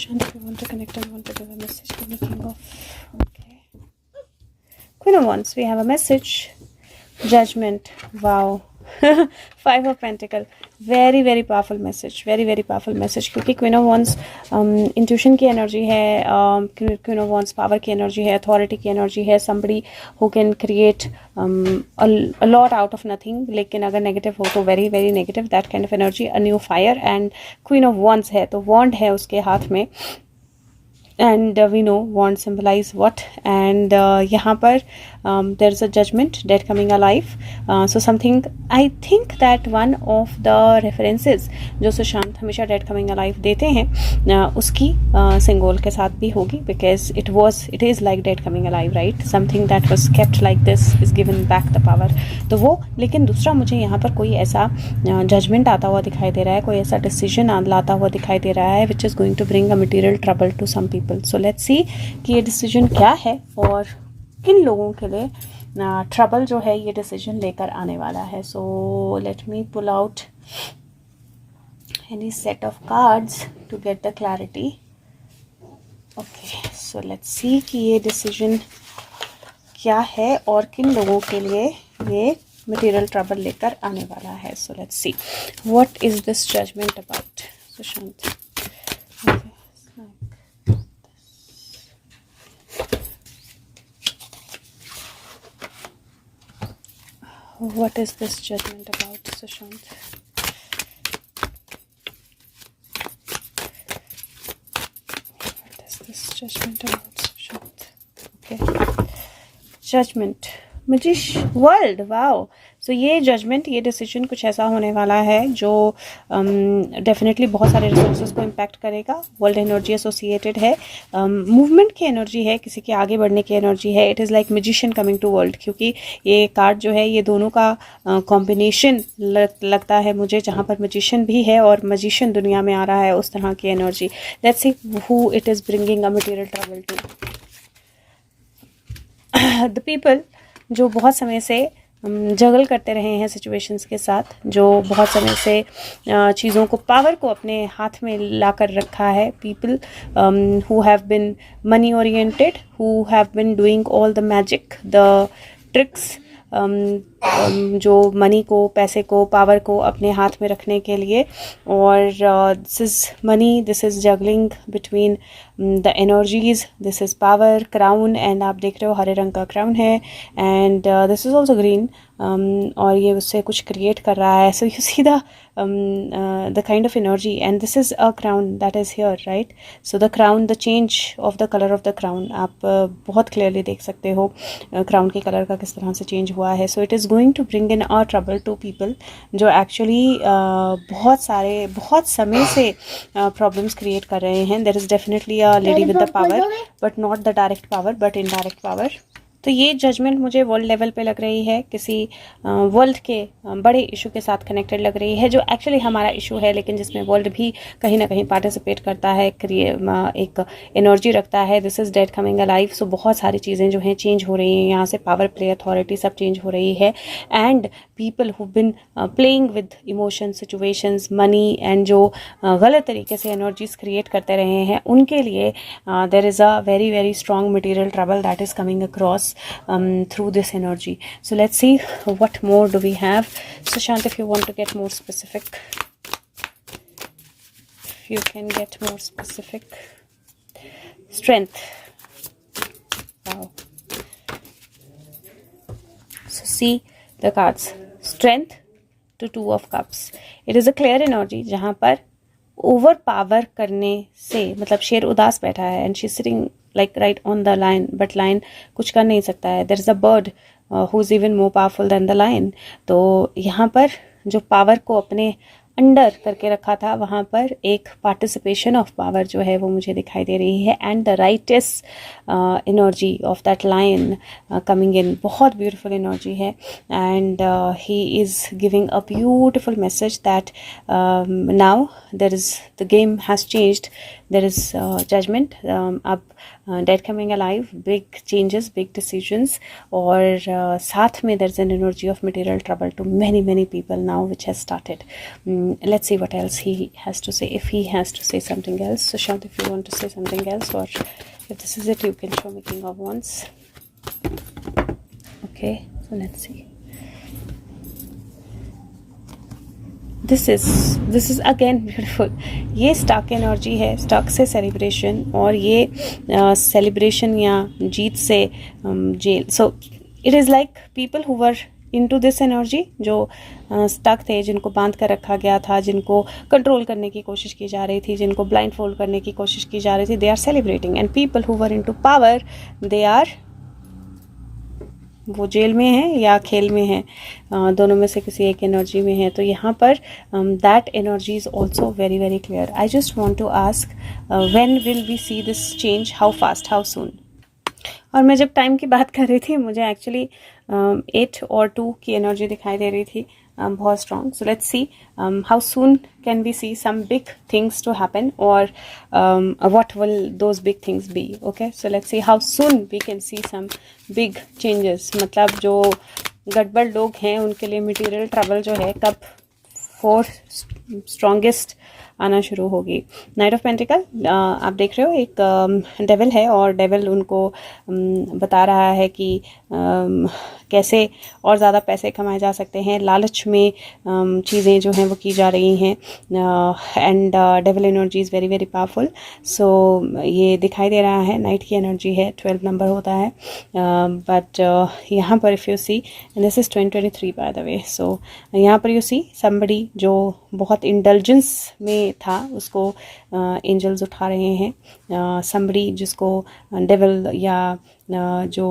Sushant, if you want to connect and want to give a message, give me King of. Okay. Queen of Wands, we have a message. Judgment. Wow. Five of Pentacle. Very very powerful message, very very powerful message, क्योंकि queen of wands intuition की energy है, queen of wands power की energy है, authority की energy है, somebody who can create a lot out of nothing, लेकिन अगर negative हो तो very very negative, that kind of energy, a new fire. And queen of wands है तो वॉन्ड है उसके हाथ में, and we know wand symbolize what, and यहाँ पर there is a judgment, dead coming alive, so something, I think that one of the references जो सुशांत हमेशा dead coming alive देते हैं उसकी सिंगोल के साथ भी होगी, because it is like dead coming alive, right? Something that was kept like this is given back the power, तो वो, लेकिन दूसरा मुझे यहाँ पर कोई ऐसा जजमेंट आता हुआ दिखाई दे रहा है, कोई ऐसा डिसीजन लाता हुआ दिखाई दे रहा है which is going to bring a material trouble to some people. So let's see कि ये डिसीजन क्या है और किन लोगों के लिए ट्रबल जो है ये डिसीजन लेकर आने वाला है. So let me pull out any set of cards to get the clarity. Okay, so let's see कि ये डिसीजन क्या है और किन लोगों के लिए ये मटेरियल ट्रबल लेकर आने वाला है. So let's see what is this judgment about. Sushant, what is this judgment about, Sushant? What is this judgment about, Sushant? Okay, judgment, magician, world, wow. सो ये जजमेंट, ये डिसीजन कुछ ऐसा होने वाला है जो डेफिनेटली बहुत सारे रिसोर्सेज को इम्पैक्ट करेगा. वर्ल्ड एनर्जी एसोसिएटेड है, मूवमेंट की एनर्जी है, किसी के आगे बढ़ने की एनर्जी है. It is like magician coming to world, क्योंकि ये कार्ड जो है ये दोनों का कॉम्बिनेशन लगता है मुझे, जहाँ पर मैजिशियन भी है और मैजिशियन दुनिया में आ रहा है, उस तरह की energy. Let's see who it is bringing a material trouble to. The people जो बहुत समय से जगल करते रहे हैं सिचुएशंस के साथ, जो बहुत समय से चीज़ों को, पावर को अपने हाथ में ला कर रखा है. People who have been money oriented, who have been doing all the magic, the tricks, जो मनी को, पैसे को, पावर को अपने हाथ में रखने के लिए. और this is money, this is juggling between the energies, this is power, crown, and आप देख रहे हो हरे रंग का क्राउन है, and this is also green, और ये उससे कुछ क्रिएट कर रहा है. So you see the kind of energy, and this is a crown that is here, right? So the crown, the change of the colour of the crown, आप बहुत clearly देख सकते हो क्राउन के कलर का किस तरह से चेंज हुआ है. So it is going to bring in a trouble to people जो एक्चुअली बहुत समय से प्रॉब्लम्स क्रिएट कर रहे हैं. There is definitely a lady with the power, but not the direct power, but indirect power. तो ये जजमेंट मुझे वर्ल्ड लेवल पे लग रही है, किसी वर्ल्ड के बड़े इशू के साथ कनेक्टेड लग रही है, जो एक्चुअली हमारा इशू है, लेकिन जिसमें वर्ल्ड भी कहीं ना कहीं पार्टिसिपेट करता है, एक एनर्जी रखता है. This is dead coming alive. So बहुत सारी चीज़ें जो हैं चेंज हो रही हैं यहाँ से, पावर प्ले, अथॉरिटी, सब चेंज हो रही है. And people who been playing with emotions, situations, money, and जो गलत तरीके से एनर्जीज क्रिएट करते रहे हैं, उनके लिए there is a very very strong material trouble that is coming across through this energy. So let's see what more do we have. Sushant, if you want to get more specific, if you can get more specific. Strength. Wow. So see the cards. Strength to Two of Cups. It is a clear energy जहाँ पर over power करने से, मतलब शेर उदास बैठा है, and she sitting like right on the lion, but lion कुछ कर नहीं सकता है. there is a bird who is even more powerful than the lion. तो यहाँ पर जो पावर को अपने अंडर करके रखा था, वहाँ पर एक पार्टिसिपेशन ऑफ पावर जो है वो मुझे दिखाई दे रही है. And the righteous energy of that lion coming in, बहुत ब्यूटीफुल एनर्जी है. And he is giving a beautiful message that now there is, the game has changed. there is judgment, अब dead coming alive, big changes, big decisions, और साथ में there is an energy of material trouble to many people now which has started. Let's see what else he has to say, if he has to say something else. So Shant, if you want to say something else, or if this is it, you can show me King of Wands. Okay, so let's see. This is again beautiful. ये stock energy है, stock से celebration, और ये celebration या जीत से jail. So it is like people who were into this energy, जो stuck थे, जिनको बांध कर रखा गया था, जिनको कंट्रोल करने की कोशिश की जा रही थी, जिनको ब्लाइंड फोल्ड करने की कोशिश की जा रही थी, they are celebrating. And people who were into power, they are, वो जेल में है या खेल में है, दोनों में से किसी एक एनर्जी में है. तो यहाँ पर that energy is also very clear. I just want to ask, when will we see this change, how fast, how soon. और मैं जब टाइम की बात कर रही थी, मुझे एक्चुअली 8 और 2 की एनर्जी दिखाई दे रही थी, बहुत strong. So let's see how soon can we see some big things to happen, और what will those big things be. Okay, so let's see how soon we can see some big changes. मतलब जो गड़बड़ लोग हैं उनके लिए material trouble जो है कब स्ट्रॉन्गेस्ट आना शुरू होगी. नाइट ऑफ पेंटिकल, आप देख रहे हो एक डेविल है, और डेविल उनको बता रहा है कि कैसे और ज़्यादा पैसे कमाए जा सकते हैं. लालच में चीज़ें जो हैं वो की जा रही हैं. And devil energy is very powerful. So ये दिखाई दे रहा है, नाइट की एनर्जी है, 12 नंबर होता है. बट यहाँ पर if you see, this is 2023 by the way. So यहाँ पर यू सी समबडी जो बहुत इंडल्जेंस में था, उसको एंजल्स उठा रहे हैं. समबडी जिसको डेविल या जो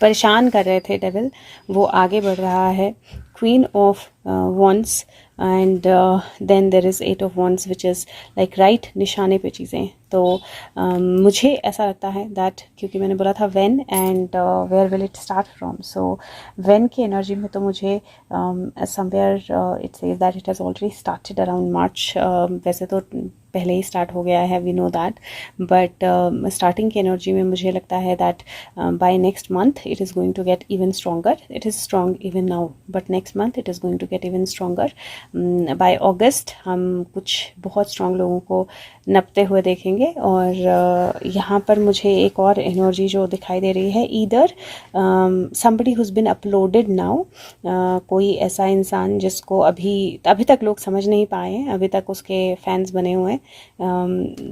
परेशान कर रहे थे डेविल, वो आगे बढ़ रहा है. Queen of wands, and then there is 8 of wands which is like right निशाने पे चीज़ें. तो मुझे ऐसा लगता है दैट, क्योंकि मैंने बोला था when and where will it start from. So when की एनर्जी में तो मुझे somewhere it says that it has already started around March. वैसे तो पहले ही स्टार्ट हो गया है, we know that, but starting की एनर्जी में मुझे लगता है that by next month it is going to get even stronger. It is strong even now, but next month it is going to get even stronger. Bye अगस्त हम कुछ बहुत strong लोगों को नपते हुए देखेंगे. और यहाँ पर मुझे एक और एनर्जी जो दिखाई दे रही है, either somebody whose been uploaded now, कोई ऐसा इंसान जिसको अभी तक लोग समझ नहीं पाए हैं, अभी तक उसके फैंस बने हुए हैं,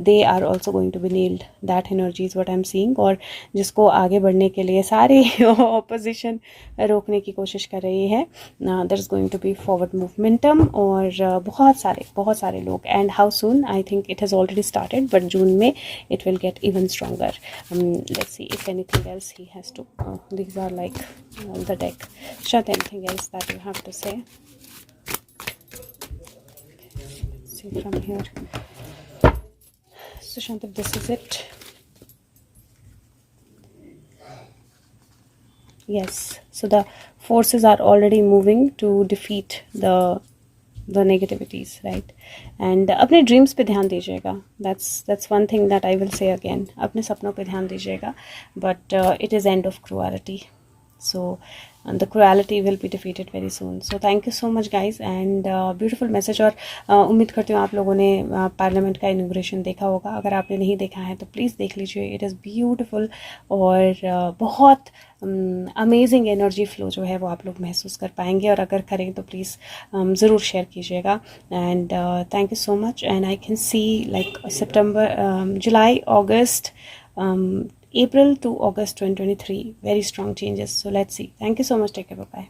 they are also going to be kneeled. That energy is what I am seeing. और जिसको आगे बढ़ने के लिए सारी ऑपोजिशन रोकने की कोशिश कर रही है, there is going to be forward momentum. और बहुत सारे लोग. And how soon, I think it has already started, but June में it will get even stronger. Let's see if anything else he has to, these are like the deck. Shant, anything else that you have to say? Let's see from here. So Shant, if this is it, yes, so the forces are already moving to defeat the negativities, right? And अपने dreams पे ध्यान दीजिएगा. that's one thing that I will say again. अपने सपनों पे ध्यान दीजिएगा. but it is end of cruelty. So the cruelty will be defeated very soon. So thank you so much guys, and beautiful message. और उम्मीद करती हूँ आप लोगों ने पार्लियामेंट का इनॉग्रेशन देखा होगा. अगर आपने नहीं देखा है तो प्लीज़ देख लीजिए. इट इज़ ब्यूटीफुल, और बहुत अमेजिंग एनर्जी फ्लो जो है वो आप लोग महसूस कर पाएंगे. और अगर करें तो प्लीज़ ज़रूर शेयर कीजिएगा. And thank you so much. And I can see like September, July, August, April to August 2023, very strong changes. So let's see. Thank you so much. Take care. Bye bye.